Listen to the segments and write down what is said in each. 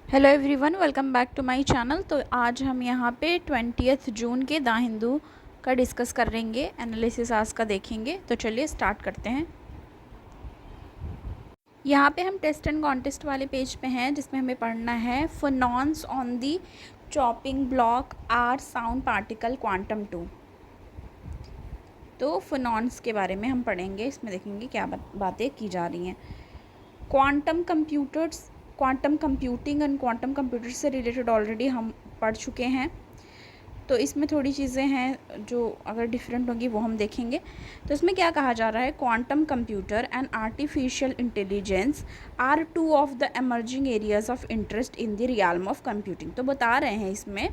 Hello everyone, welcome back to my channel. तो आज हम यहाँ पे 20 जून के द हिंदू का डिस्कस करेंगे, एनालिसिस आज का देखेंगे। तो चलिए स्टार्ट करते हैं। यहाँ पे हम टेस्ट एंड कॉन्टेस्ट वाले पेज पे हैं, जिसमें हमें पढ़ना है phonons on the chopping block are sound particle quantum 2। तो फोनॉन्स के बारे में हम पढ़ेंगे, इसमें देखेंगे क्या बातें की जा रही हैं। Quantum computers, quantum computing and quantum computer से रिलेटेड ऑलरेडी हम पढ़ चुके हैं। तो इसमें थोड़ी चीज़ें हैं जो अगर डिफरेंट होंगी वो हम देखेंगे। तो इसमें क्या कहा जा रहा है, quantum computer and artificial intelligence are two of the emerging areas of interest in the realm of computing. तो बता रहे हैं इसमें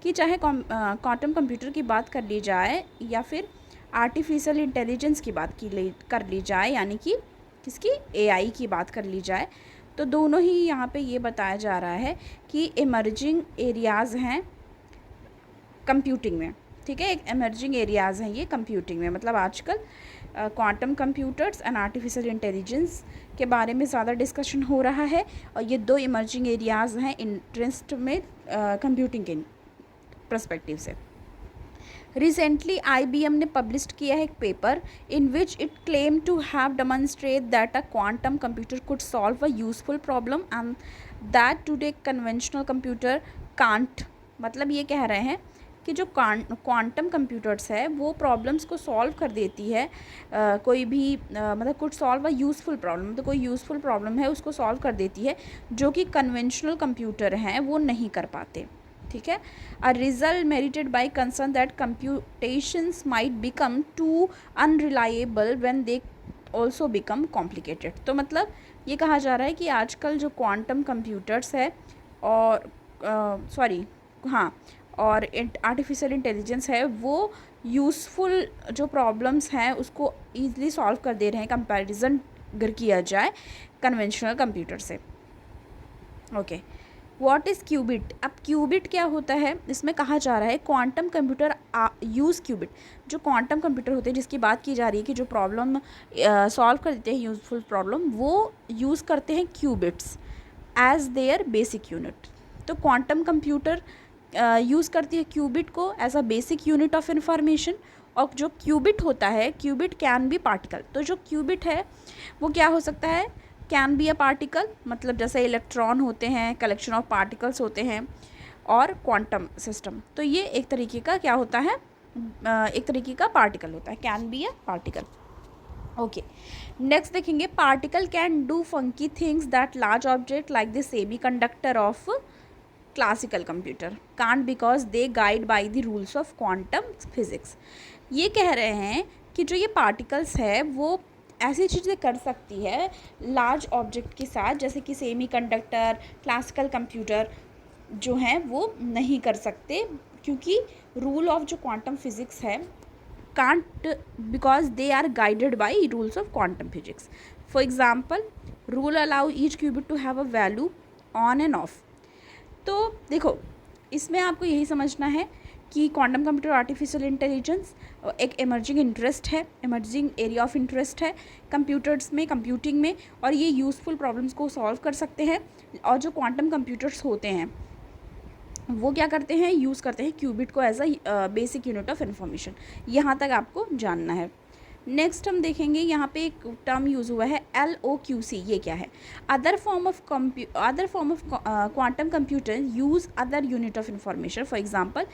कि चाहे क्वांटम कंप्यूटर की बात कर ली जाए या फिर आर्टिफिशियल इंटेलिजेंस की बात कर ली जाए, यानी कि किसकी, एआई की बात कर ली जाए, तो दोनों ही यहाँ पे ये बताया जा रहा है कि इमर्जिंग एरियाज़ हैं कंप्यूटिंग में। ठीक है, एक इमर्जिंग एरियाज़ हैं ये कंप्यूटिंग में। मतलब आजकल quantum computers and artificial intelligence के बारे में ज़्यादा डिस्कशन हो रहा है, और ये दो इमर्जिंग एरियाज़ हैं इंटरेस्ट में कंप्यूटिंग के पर्सपेक्टिव से। रिसेंटली IBM ने पब्लिश किया है एक paper in which it claim to have demonstrate that a quantum computer could solve a useful problem and that today conventional computer can't. मतलब ये कह रहे हैं कि जो क्वांटम कंप्यूटर्स है वो प्रॉब्लम्स को सॉल्व कर देती है, कोई भी मतलब could solve a useful problem, तो कोई यूज़फुल प्रॉब्लम है उसको सॉल्व कर देती है, जो कि कन्वेंशनल कंप्यूटर हैं वो नहीं कर पाते। ठीक है, a result merited by concern that computations might become too unreliable when they also become complicated. तो मतलब ये कहा जा रहा है कि आजकल जो क्वांटम कंप्यूटर्स है और और आर्टिफिशियल इंटेलिजेंस है वो यूज़फुल जो प्रॉब्लम्स हैं उसको ईज़िली सॉल्व कर दे रहे हैं, कंपैरिजन अगर किया जाए कन्वेंशनल कंप्यूटर से। Okay, what is qubit. अब क्यूबिट क्या होता है, इसमें कहा जा रहा है क्वांटम कंप्यूटर यूज़ क्यूबिट। जो क्वांटम कंप्यूटर होते हैं जिसकी बात की जा रही है कि जो प्रॉब्लम सॉल्व कर देते हैं यूज़फुल प्रॉब्लम, वो यूज़ करते हैं qubits as their basic unit. तो क्वांटम कंप्यूटर यूज़ करती है क्यूबिट को as a basic unit of information. और जो क्यूबिट होता है, क्यूबिट कैन बी पार्टिकल। तो जो क्यूबिट है वो क्या हो सकता है, कैन बी अ पार्टिकल, मतलब जैसे इलेक्ट्रॉन होते हैं, कलेक्शन ऑफ पार्टिकल्स होते हैं, और क्वांटम सिस्टम। तो ये एक तरीके का क्या होता है, एक तरीके का पार्टिकल होता है, can be a particle. Okay, next देखेंगे, particle can do funky things that large object like the semiconductor of classical computer can't because they guide by the rules of quantum physics. ये कह रहे हैं कि जो ये particles है वो ऐसी चीज़ें कर सकती है लार्ज ऑब्जेक्ट के साथ, जैसे कि सेमी कंडक्टर, क्लासिकल कंप्यूटर जो हैं वो नहीं कर सकते, क्योंकि रूल ऑफ जो क्वांटम फिजिक्स है can't because they are guided by rules of quantum physics. For example, rule allow each qubit to have a value on and off. तो देखो, इसमें आपको यही समझना है कि क्वांटम कंप्यूटर आर्टिफिशियल इंटेलिजेंस एक इमर्जिंग इंटरेस्ट है, इमर्जिंग एरिया ऑफ इंटरेस्ट है कंप्यूटर्स में, कंप्यूटिंग में, और ये यूज़फुल प्रॉब्लम्स को सॉल्व कर सकते हैं। और जो क्वांटम कंप्यूटर्स होते हैं वो क्या करते हैं, यूज़ करते हैं क्यूबिट को as a basic unit of information. यहाँ तक आपको जानना है। नेक्स्ट हम देखेंगे, यहाँ पे एक टर्म यूज़ हुआ है LOQC। ये क्या है, other form of quantum computer use other unit of information. For example,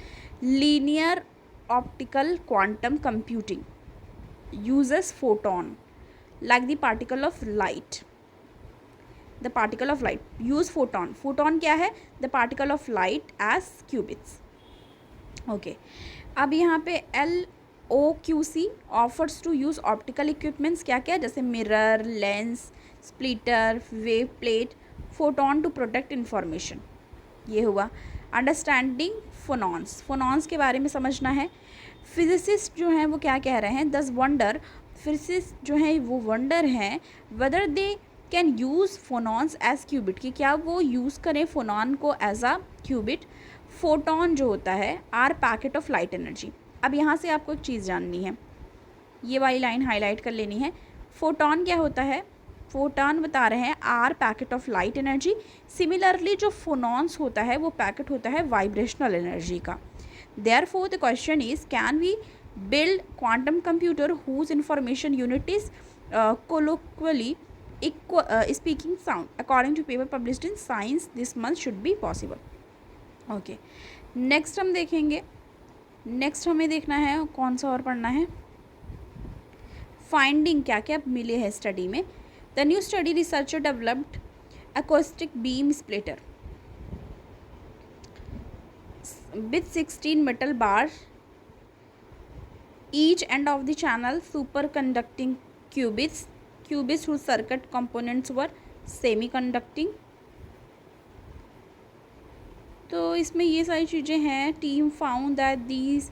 linear optical quantum computing uses photon like the particle of light. The particle of light use photon. Photon क्या है, the particle of light as qubits. Okay, अब यहाँ पे LOQC offers to use optical equipments, क्या क्या, जैसे mirror, lens, splitter, wave plate, photon to protect information. ये हुआ अंडरस्टैंडिंग फोनॉन्स। फोनॉन्स के बारे में समझना है। फिजिसिस्ट जो हैं वो क्या कह रहे हैं, दस वंडर, फिजिसिस्ट जो हैं वो वंडर हैं whether they can use phonons as qubit, कि क्या वो यूज़ करें फोनॉन को एज अ क्यूबिट। फोटोन जो होता है are packet of light energy. अब यहाँ से आपको एक चीज़ जाननी है, ये वाली लाइन हाईलाइट कर लेनी है। फोटोन क्या होता है, फोटॉन बता रहे हैं are packet of light energy. Similarly जो फोनॉन्स होता है वो पैकेट होता है वाइब्रेशनल एनर्जी का। Therefore the question is can we build quantum computer whose information unit is colloquially speaking sound according to paper published in science this month should be possible। Okay, next हम देखेंगे, next हमें देखना है कौन सा और पढ़ना है, फाइंडिंग क्या क्या मिले हैं स्टडी में। The new study researcher developed acoustic beam splitter with 16 metal bars each end of the channel superconducting qubits whose circuit components were semi-conducting। तो इसमें ये सारी चीज़ें हैं। Team found that these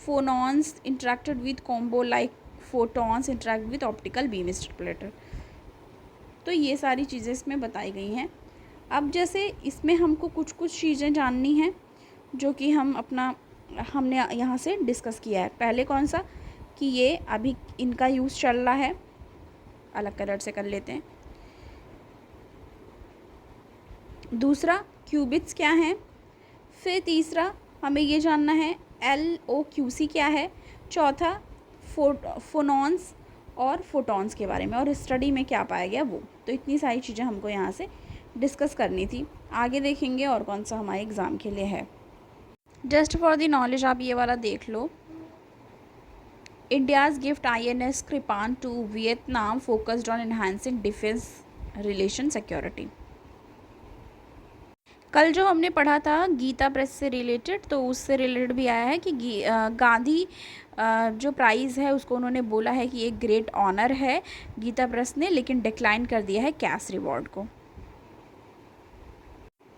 phonons interacted with combo like photons interact with optical beam splitter. तो ये सारी चीज़ें इसमें बताई गई हैं। अब जैसे इसमें हमको कुछ कुछ चीज़ें जाननी हैं जो कि हमने यहाँ से डिस्कस किया है। पहले कौन सा कि ये अभी इनका यूज़ चल रहा है, अलग कलर से कर लेते हैं। दूसरा क्यूबिट्स क्या हैं। फिर तीसरा हमें ये जानना है LOQC क्या है। चौथा फोनॉन्स और फोटॉन्स के बारे में और स्टडी में क्या पाया गया वो। तो इतनी सारी चीज़ें हमको यहाँ से डिस्कस करनी थी। आगे देखेंगे और कौन सा हमारे एग्ज़ाम के लिए है। जस्ट फॉर द नॉलेज आप ये वाला देख लो। India's gift INS Kirpan to Vietnam focused on enhancing defence relation security. कल जो हमने पढ़ा था गीता प्रेस से रिलेटेड, तो उससे रिलेटेड भी आया है कि गांधी जो प्राइज़ है उसको उन्होंने बोला है कि एक ग्रेट ऑनर है गीता प्रेस ने, लेकिन डिक्लाइन कर दिया है कैश रिवॉर्ड को।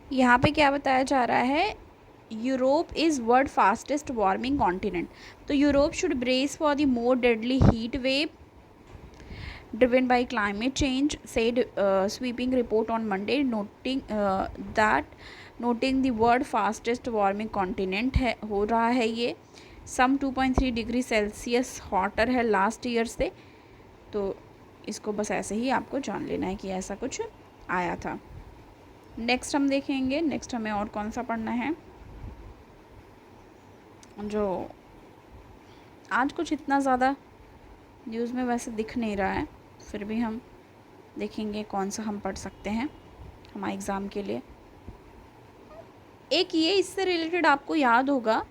यहाँ पे क्या बताया जा रहा है, Europe is world fastest warming continent. तो Europe should brace for the more deadly heat wave driven by climate change, said sweeping report on Monday, noting the world fastest warming continent है हो रहा है ये। some 2.3 डिग्री सेल्सियस हॉटर है last year से। तो इसको बस ऐसे ही आपको जान लेना है कि ऐसा कुछ आया था। नेक्स्ट हम देखेंगे, नेक्स्ट हमें और कौन सा पढ़ना है। जो आज कुछ इतना ज़्यादा न्यूज़ में वैसे दिख नहीं रहा है, फिर भी हम देखेंगे कौन सा हम पढ़ सकते हैं हमारे एग्ज़ाम के लिए। एक ये इससे रिलेटेड आपको याद होगा,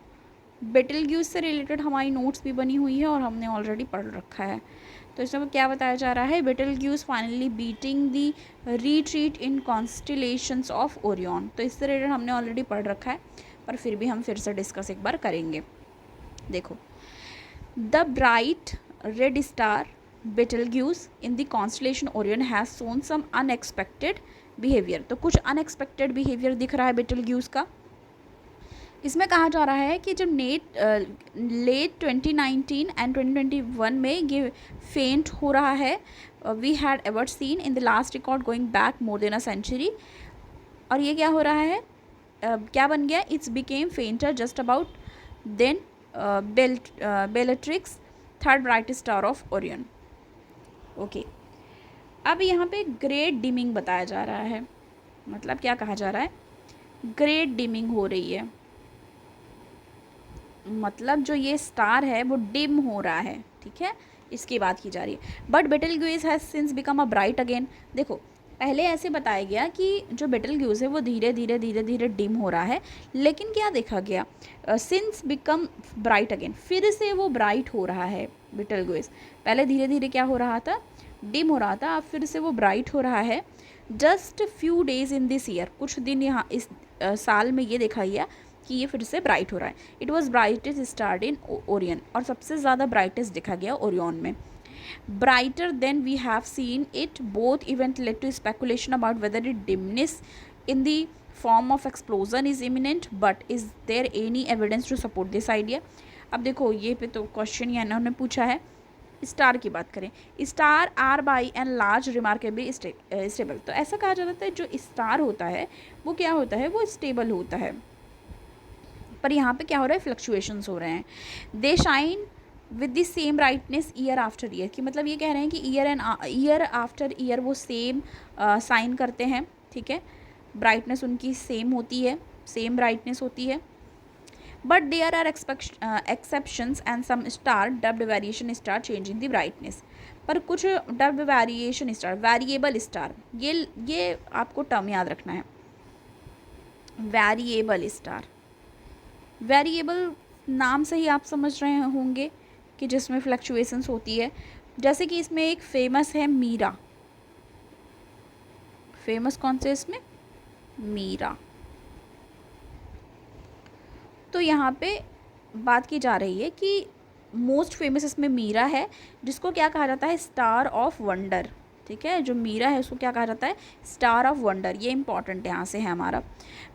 बेटलग्यूज से रिलेटेड हमारी नोट्स भी बनी हुई है और हमने ऑलरेडी पढ़ रखा है। तो इसमें क्या बताया जा रहा है, Betelgeuse finally beating the retreat in constellations of Orion. तो इससे रिलेटेड हमने ऑलरेडी पढ़ रखा है, पर फिर भी हम फिर से डिस्कस एक बार करेंगे। देखो, the bright red star Betelgeuse in the constellation Orion has shown some unexpected behavior। तो कुछ unexpected behavior दिख रहा है Betelgeuse का। इसमें कहा जा रहा है कि जब लेट 2019 एंड 2021 में ये फेंट हो रहा है, we had ever seen in the last record going back more than a century. और ये क्या हो रहा है, क्या बन गया, it's became fainter just about than Bellatrix third brightest star of Orion. Okay, अब यहाँ पे ग्रेट डिमिंग बताया जा रहा है। मतलब क्या कहा जा रहा है, ग्रेट डिमिंग हो रही है, मतलब जो ये स्टार है वो डिम हो रहा है, ठीक है, इसकी बात की जा रही है। But Betelgeuse has since become a bright again. देखो, पहले ऐसे बताया गया कि जो बेटलग्यूज है वो धीरे धीरे डिम हो रहा है, लेकिन क्या देखा गया, सिंस बिकम ब्राइट अगेन, फिर से वो ब्राइट हो रहा है बेटलग्यूज। पहले धीरे धीरे क्या हो रहा था, डिम हो रहा था, अब फिर से वो ब्राइट हो रहा है। Just few days in this year, कुछ दिन यहाँ इस साल में ये देखा गया कि ये फिर से ब्राइट हो रहा है। It was brightest star in Orion, और सबसे ज़्यादा ब्राइटेस्ट दिखा गया ओरियन में। Brighter than we have seen it, both event led to speculation about whether the dimness in the form of explosion is imminent, but is there any evidence to support this idea। अब देखो, ये पे तो question ये इन्होंने पूछा है, star की बात करें, star are by and large remarkably stable. तो ऐसा कहा जाता है जो स्टार होता है वो क्या होता है, वो स्टेबल होता है, पर यहाँ पे क्या हो रहा है, फ्लक्चुएशंस हो रहे हैं। They shine with the same brightness year after year, कि मतलब ये कह रहे हैं कि ईयर आफ्टर ईयर वो सेम साइन करते हैं, ठीक है, ब्राइटनेस उनकी सेम होती है, सेम ब्राइटनेस होती है। But there are exceptions and some star dubbed variation star changing the brightness, पर कुछ dubbed variation star, variable star, ये आपको टर्म याद रखना है, वेरिएबल स्टार। वेरिएबल नाम से ही आप समझ रहे होंगे कि जिसमें फ्लक्चुएशंस होती है, जैसे कि इसमें एक फेमस है मीरा, फेमस कौन से इसमें, मीरा। तो यहाँ पे बात की जा रही है कि मोस्ट फेमस इसमें मीरा है, जिसको क्या कहा जाता है, स्टार ऑफ वंडर, ठीक है, जो मीरा है उसको क्या कहा जाता है, स्टार ऑफ वंडर, ये इंपॉर्टेंट यहाँ से है हमारा।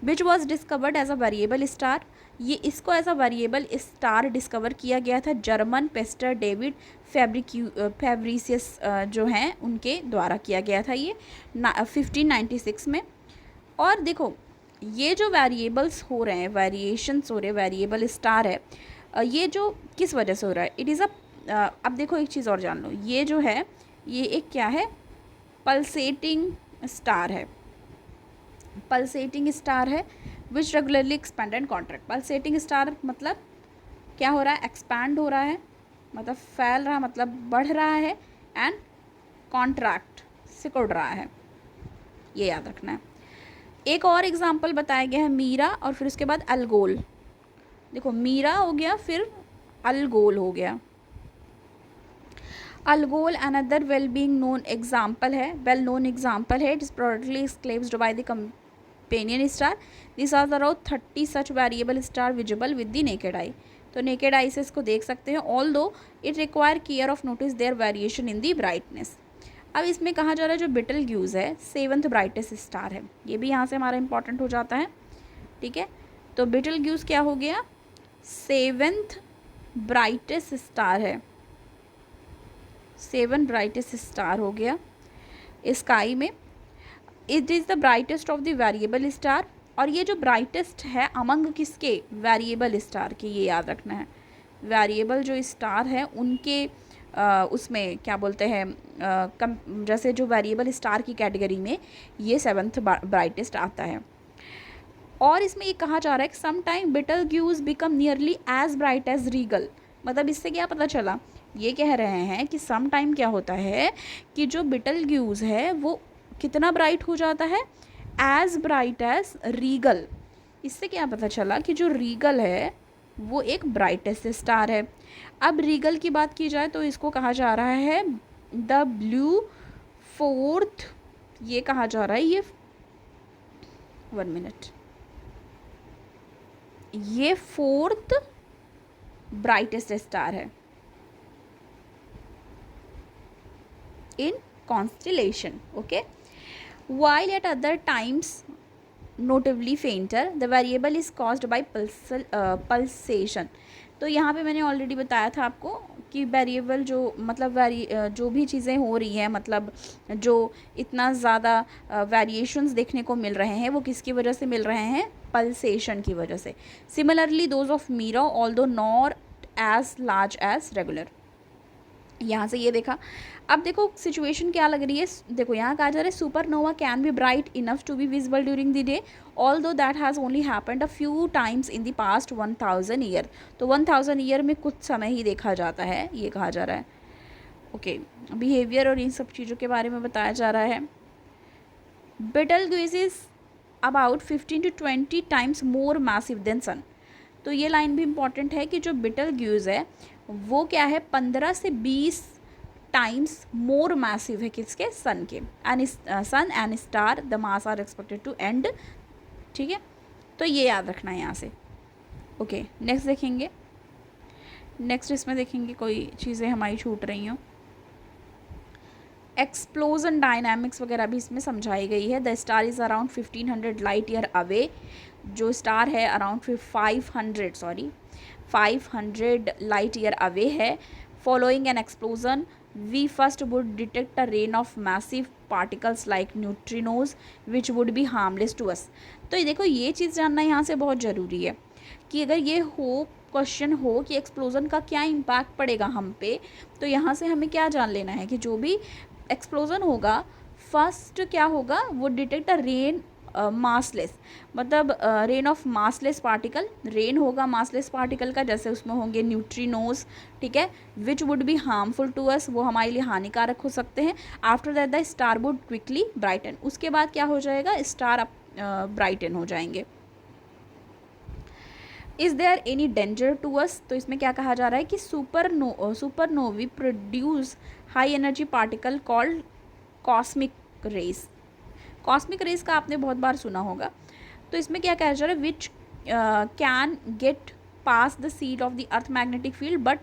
Which was discovered as a variable star, ये इसको as a variable star discover किया गया था जर्मन पेस्टर डेविड फेब्रिसियस जो हैं उनके द्वारा किया गया था ये 1596 में। और देखो ये जो वेरिएबल्स हो रहे हैं, वेरिएशंस हो रहे हैं, वेरिएबल स्टार है, ये जो किस वजह से हो रहा है, इट इज़ अब देखो एक चीज़ और जान लो, ये जो है ये एक क्या है, पल्सेटिंग स्टार है, पल्सेटिंग स्टार है, which regularly expand and contract. Pulsating star मतलब क्या हो रहा है, एक्सपैंड हो रहा है, मतलब फैल रहा, मतलब बढ़ रहा है, एंड कॉन्ट्रैक्ट सिकुड़ रहा है, ये याद रखना है। एक और एग्जाम्पल बताया गया है मीरा, और फिर उसके बाद अलगोल। देखो मीरा हो गया, फिर अलगोल हो गया। Algol another well being known example है, वेल नोन एग्जाम्पल है, इट इज प्रोडक्टली एक्सक्लेव्ड by the companion star. This are around 30 such variable star visible with the naked eye. तो नेकेड आई से इसको देख सकते हैं, although it require care of notice their variation in the brightness. अब इसमें कहा जा रहा है जो बिटलग्यूज है 7th ब्राइटेस्ट स्टार है, ये भी यहाँ से हमारा इंपॉर्टेंट हो जाता है, ठीक है। तो बिटलग्यूज क्या हो गया, 7th ब्राइटेस्ट स्टार है, 7 ब्राइटेस्ट स्टार हो गया स्काई में। It is the brightest of the variable star, और ये जो ब्राइटेस्ट है अमंग किसके, वेरिएबल स्टार के, ये याद रखना है। वेरिएबल जो स्टार है उनके उसमें क्या बोलते हैं, जैसे जो वेरिएबल स्टार की कैटेगरी में ये 7th ब्राइटेस्ट आता है। और इसमें ये कहा जा रहा है कि some time Betelgeuse become nearly as bright as Rigel. मतलब इससे क्या पता चला, ये कह रहे हैं कि सम टाइम क्या होता है कि जो बिटलग्यूज है वो कितना ब्राइट हो जाता है, एज ब्राइट एज रीगल। इससे क्या पता चला कि जो रीगल है वो एक ब्राइटेस्ट स्टार है। अब रीगल की बात की जाए तो इसको कहा जा रहा है द ब्लू फोर्थ, ये कहा जा रहा है, ये 1 मिनट, ये 4th ब्राइटेस्ट स्टार है in constellation, okay. While at other times notably fainter, the variable is caused by pulsation। तो यहाँ पे मैंने ऑलरेडी बताया था आपको कि वेरिएबल जो मतलब जो भी चीज़ें हो रही हैं, मतलब जो इतना ज़्यादा वेरिएशंस देखने को मिल रहे हैं वो किसकी वजह से मिल रहे हैं, पल्सेशन की वजह से। Similarly those of Mira although not as large as regular. यहाँ से ये देखा। अब देखो सिचुएशन क्या लग रही है, देखो यहाँ कहा जा रहा है supernova can be bright enough to be visible during the day although that has only happened a few times in the past 1000 year. तो 1000 ईयर में कुछ समय ही देखा जाता है, ये कहा जा रहा है, ओके। बिहेवियर और इन सब चीज़ों के बारे में बताया जा रहा है। Betelgeuse is about 15 to 20 times more massive than sun. तो ये लाइन भी इम्पॉर्टेंट है कि जो बिटलग्यूज है वो क्या है, 15 से 20 टाइम्स मोर मैसिव है किसके, सन के। And sun and star the mass are expected to end, ठीक है। तो ये याद रखना है यहाँ से, ओके। नेक्स्ट देखेंगे, नेक्स्ट इसमें देखेंगे कोई चीज़ें हमारी छूट रही हों। एक्सप्लोजन डायनामिक्स वगैरह भी इसमें समझाई गई है। The star is around 1500 light year away, जो स्टार है अराउंड 500 लाइट ईयर अवे है। Following an explosion we first would detect a rain of massive particles like neutrinos which would be harmless to us. तो ये देखो ये चीज़ जानना यहाँ से बहुत ज़रूरी है कि अगर ये हो क्वेश्चन हो कि एक्सप्लोजन का क्या इम्पैक्ट पड़ेगा हम पे, तो यहाँ से हमें क्या जान लेना है कि जो भी एक्सप्लोजन होगा फर्स्ट क्या होगा, वो डिटेक्ट अ रेन मासलेस, मतलब rain of massless particle, rain होगा मासलेस पार्टिकल का, जैसे उसमें होंगे न्यूट्रिनोज, ठीक है, which would be harmful to us, वो हमारे लिए हानिकारक हो सकते हैं। After that the star would quickly brighten, उसके बाद क्या हो जाएगा, स्टार ब्राइटन हो जाएंगे। Is there any danger to us, तो इसमें क्या कहा जा रहा है कि supernovae produce high energy particle called cosmic rays. Cosmic rays का आपने बहुत बार सुना होगा। तो इसमें क्या कहा जा रहा है, which can get pass the seed of the earth magnetic field but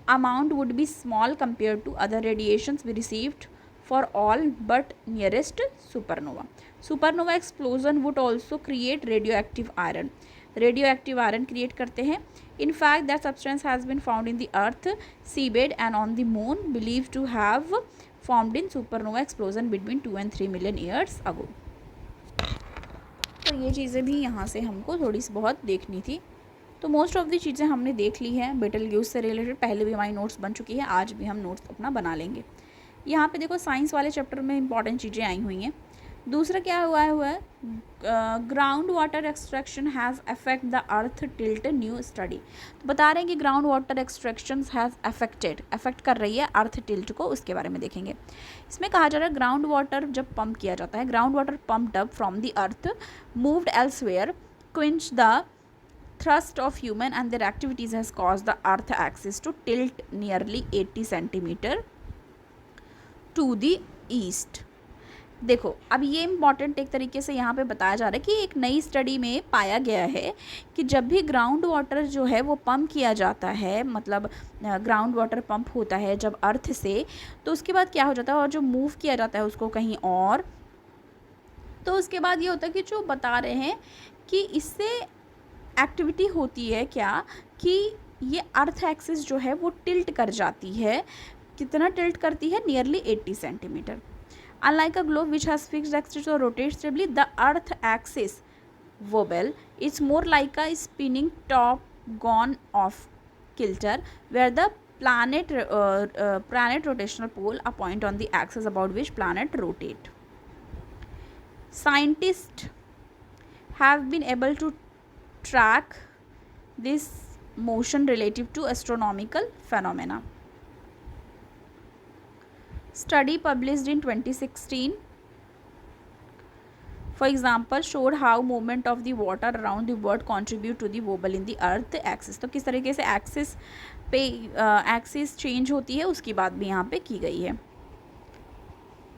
amount would be small compare to other radiations we received for all but nearest supernova. Supernova explosion would also create radio active iron, radio active iron create करते हैं। In fact that substance has been found in the earth seabed and on the moon, believe to have formed in supernova explosion between 2 and 3 million years ago। तो ये चीज़ें भी यहाँ से हमको थोड़ी सी बहुत देखनी थी। तो मोस्ट ऑफ दी चीज़ें हमने देख ली हैं बेटलग्यूज से रिलेटेड, पहले भी हमारी नोट्स बन चुकी है, आज भी हम नोट्स अपना बना लेंगे। यहाँ पे देखो साइंस वाले चैप्टर में इंपॉर्टेंट चीज़ें आई हुई हैं। दूसरा क्या हुआ है ground water extraction has affect the earth tilt new study. तो बता रहे हैं कि ground water extraction has affect कर रही है अर्थ टिल्ट को, उसके बारे में देखेंगे। इसमें कहा जा रहा है ग्राउंड वाटर जब पंप किया जाता है, ground water pumped up from the earth moved elsewhere क्विंच the thrust of human and their activities has caused the earth axis to tilt nearly 80 centimeter to the east। देखो अब ये important एक तरीके से यहाँ पे बताया जा रहा है कि एक नई स्टडी में पाया गया है कि जब भी ग्राउंड वाटर जो है वो पंप किया जाता है, मतलब ग्राउंड वाटर पंप होता है जब अर्थ से, तो उसके बाद क्या हो जाता है, और जो मूव किया जाता है उसको कहीं और, तो उसके बाद ये होता है कि जो बता रहे हैं कि इससे एक्टिविटी होती है क्या कि ये अर्थ एक्सिस जो है वो टिल्ट कर जाती है। कितना टिल्ट करती है, nearly 80 centimetre. Unlike a globe which has fixed axis or rotates stably, the Earth axis wobble is more like a spinning top gone off kilter, where the planet rotational pole, a point on the axis about which planet rotate. Scientists have been able to track this motion relative to astronomical phenomena. Study published in 2016, for example, showed how movement of the water around the world contribute to the wobble in the earth axis। तो किस तरीके से axis पे axis change होती है उसकी बात भी यहाँ पे की गई है।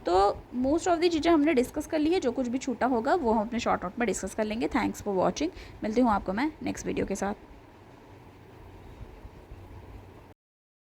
तो मोस्ट ऑफ दी चीज़ें हमने डिस्कस कर ली है, जो कुछ भी छूटा होगा वो हम अपने शॉर्ट नोट में डिस्कस कर लेंगे। थैंक्स फॉर वॉचिंग, मिलती हूँ आपको मैं नेक्स्ट वीडियो के साथ।